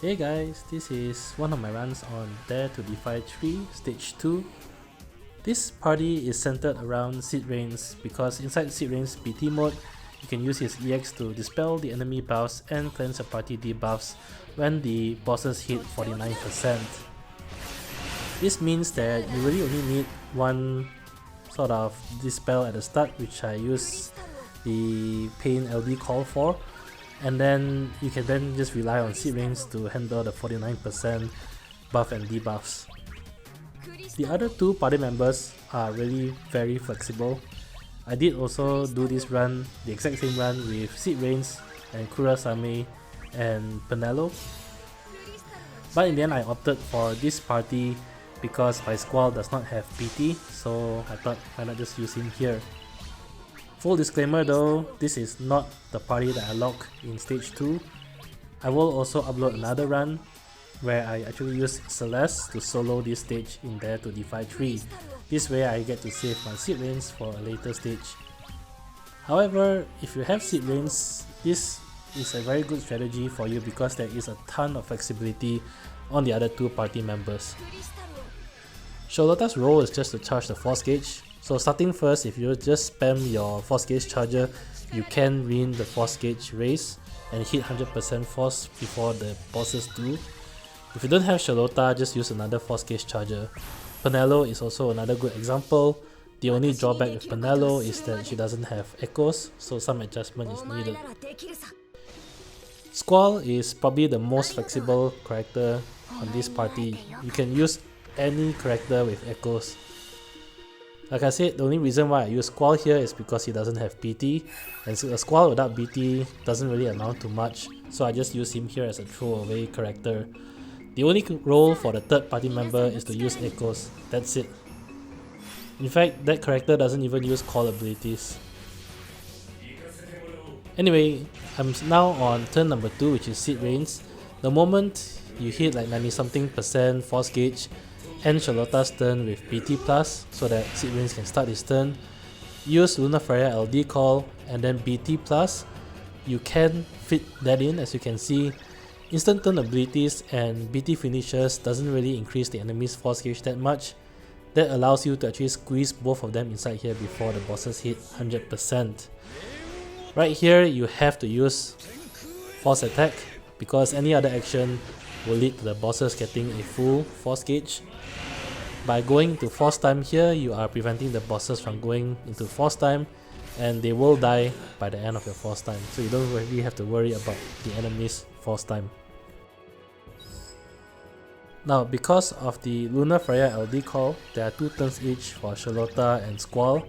Hey guys, this is one of my runs on Dare to Defy 3 Stage 2. This party is centered around Seed Rains because inside Seed Rains PT mode, you can use his EX to dispel the enemy buffs and cleanse your party debuffs when the bosses hit 49%. This means that you really only need one sort of dispel at the start, which I use the Paine LD call for, and then you can then just rely on Seed Rains to handle the 49% buff and debuffs. The other two party members are really very flexible. I did also do this run, the exact same run with Seed Rains and Kurasame and Penelo, but in the end I opted for this party because my Squall does not have PT, so I thought why not just use him here. Full disclaimer though, this is not the party that I lock in stage 2. I will also upload another run where I actually use Celeste to solo this stage in Dare to Defy 3. This way I get to save my Seed Rains for a later stage. However, if you have Seed Rains, this is a very good strategy for you because there is a ton of flexibility on the other two party members. Sherlotta's role is just to charge the Force Gauge. So starting first, if you just spam your Force Gauge charger, you can win the Force Gauge race and hit 100% force before the bosses do. If you don't have Sherlotta, just use another Force Gauge charger. Penelo is also another good example. The only drawback with Penelo is that she doesn't have echoes, so some adjustment is needed. Squall is probably the most flexible character on this party. You can use any character with echoes. Like I said, the only reason why I use Squall here is because he doesn't have PT, and so a Squall without BT doesn't really amount to much, so I just use him here as a throwaway character. The only role for the third party member is to use echoes, that's it. In fact, that character doesn't even use call abilities. Anyway, I'm now on turn number 2, which is Seed Rains. The moment you hit like 90 something% Force Gauge, end Sherlotta's turn with PT plus so that Seed Rains can start his turn. Use Lunafreya LD call and then BT plus. You can fit that in, as you can see. Instant turn abilities and BT finishers doesn't really increase the enemy's Force Gauge that much. That allows you to actually squeeze both of them inside here before the bosses hit 100%. Right here you have to use Force Attack because any other action will lead to the bosses getting a full Force Gauge. By going to Force Time here, you are preventing the bosses from going into Force Time, and they will die by the end of your Force Time, so you don't really have to worry about the enemy's Force Time. Now, because of the Lunafreya LD call, there are 2 turns each for Sherlotta and Squall.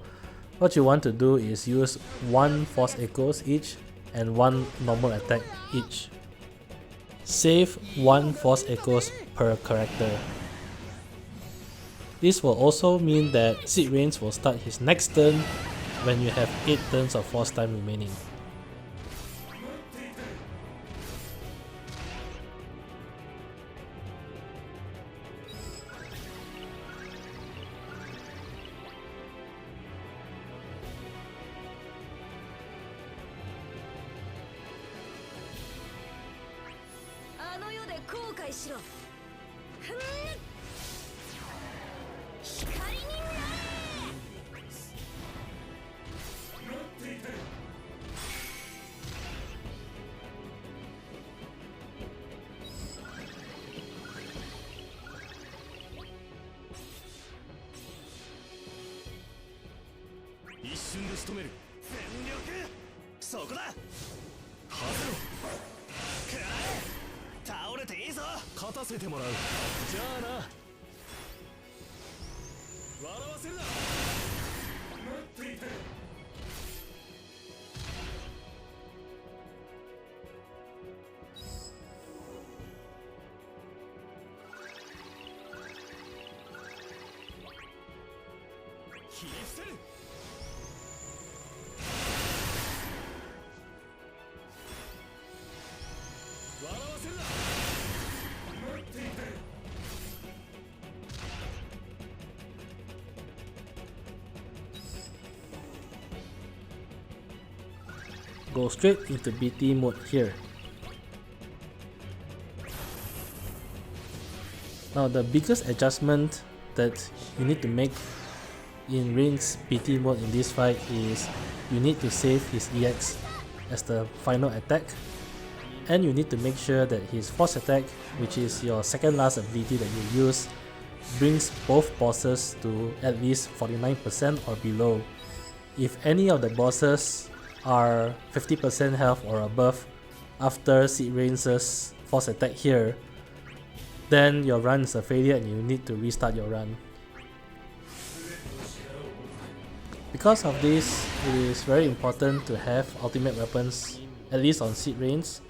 What you want to do is use 1 Force Echoes each and 1 normal attack each. Save 1 Force Echoes per character. This will also mean that Seed Rains will start his next turn when you have 8 turns of Force Time remaining. Go straight into BT mode here. Now the biggest adjustment that you need to make in Rain's PT mode in this fight is you need to save his EX as the final attack, and you need to make sure that his force attack, which is your second last ability that you use, brings both bosses to at least 49% or below. If any of the bosses are 50% health or above after Sid Reigns' force attack here, then your run is a failure and you need to restart your run. Because of this, it is very important to have ultimate weapons, at least on Sid Reigns.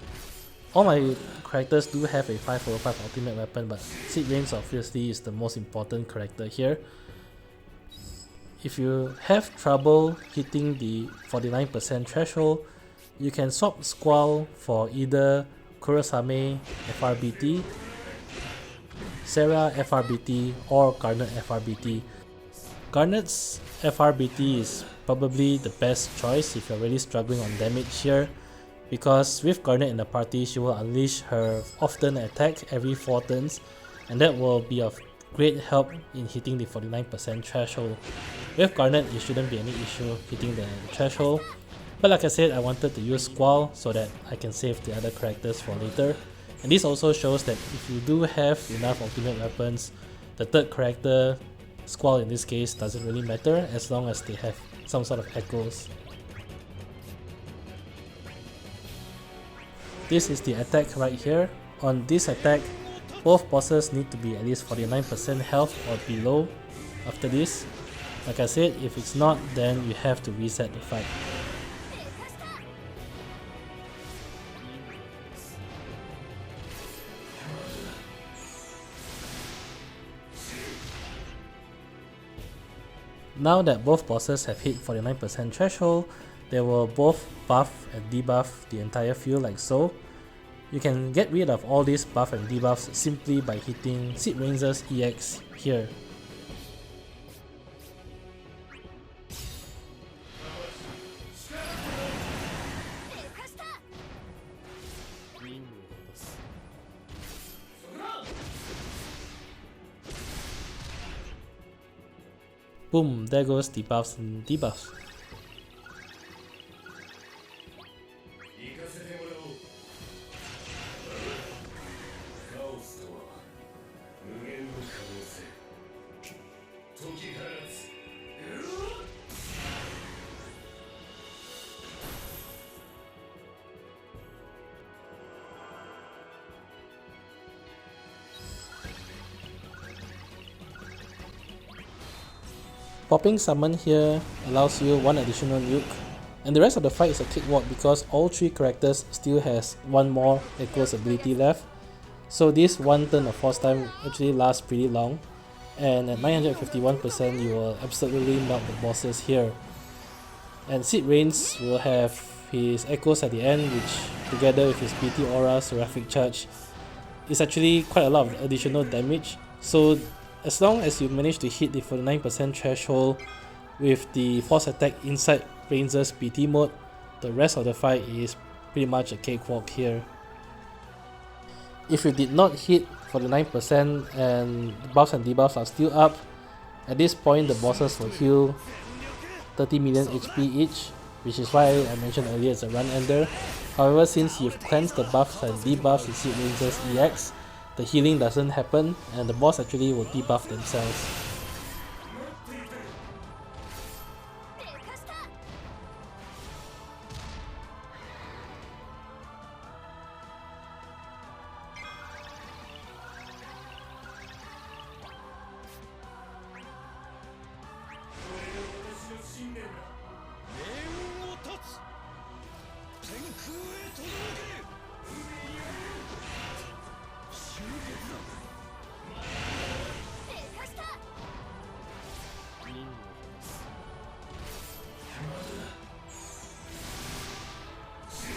All my characters do have a 5/5 ultimate weapon, but Sid Reigns obviously is the most important character here. If you have trouble hitting the 49% threshold, you can swap Squall for either Kurosame FRBT, Terra FRBT, or Garnet FRBT. Garnet's FRBT is probably the best choice if you're really struggling on damage here, because with Garnet in the party, she will unleash her off-turn attack every 4 turns, and that will be of great help in hitting the 49% threshold. With Garnet, it shouldn't be any issue hitting the threshold, but like I said, I wanted to use Squall so that I can save the other characters for later. And this also shows that if you do have enough ultimate weapons, the third character, Squall in this case, doesn't really matter as long as they have some sort of echoes. This is the attack right here. On this attack, both bosses need to be at least 49% health or below after this. Like I said, if it's not, then you have to reset the fight. Now that both bosses have hit 49% threshold, they will both buff and debuff the entire field like so. You can get rid of all these buff and debuffs simply by hitting Sid Reigns' EX here. Boom, there goes the buffs and debuffs. Popping summon here allows you one additional nuke, and the rest of the fight is a cakewalk because all 3 characters still has one more echoes ability left. So this one turn of force time actually lasts pretty long, and at 951% you will absolutely melt the bosses here. And Sid Reigns will have his echoes at the end, which together with his PT aura, seraphic charge, is actually quite a lot of additional damage. So as long as you manage to hit the 49% threshold with the force attack inside Reigns' PT mode, the rest of the fight is pretty much a cakewalk here. If you did not hit 49% and the buffs and debuffs are still up, at this point the bosses will heal 30 million HP each, which is why I mentioned earlier it's a run ender. However, since you've cleansed the buffs and debuffs in Sid Reigns' EX, the healing doesn't happen and the boss actually will debuff themselves.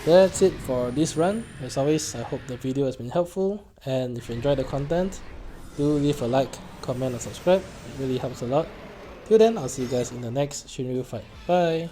That's it for this run. As always, I hope the video has been helpful, and if you enjoyed the content, do leave a like, comment and subscribe. It really helps a lot. Till then, I'll see you guys in the next Shinryu fight. Bye!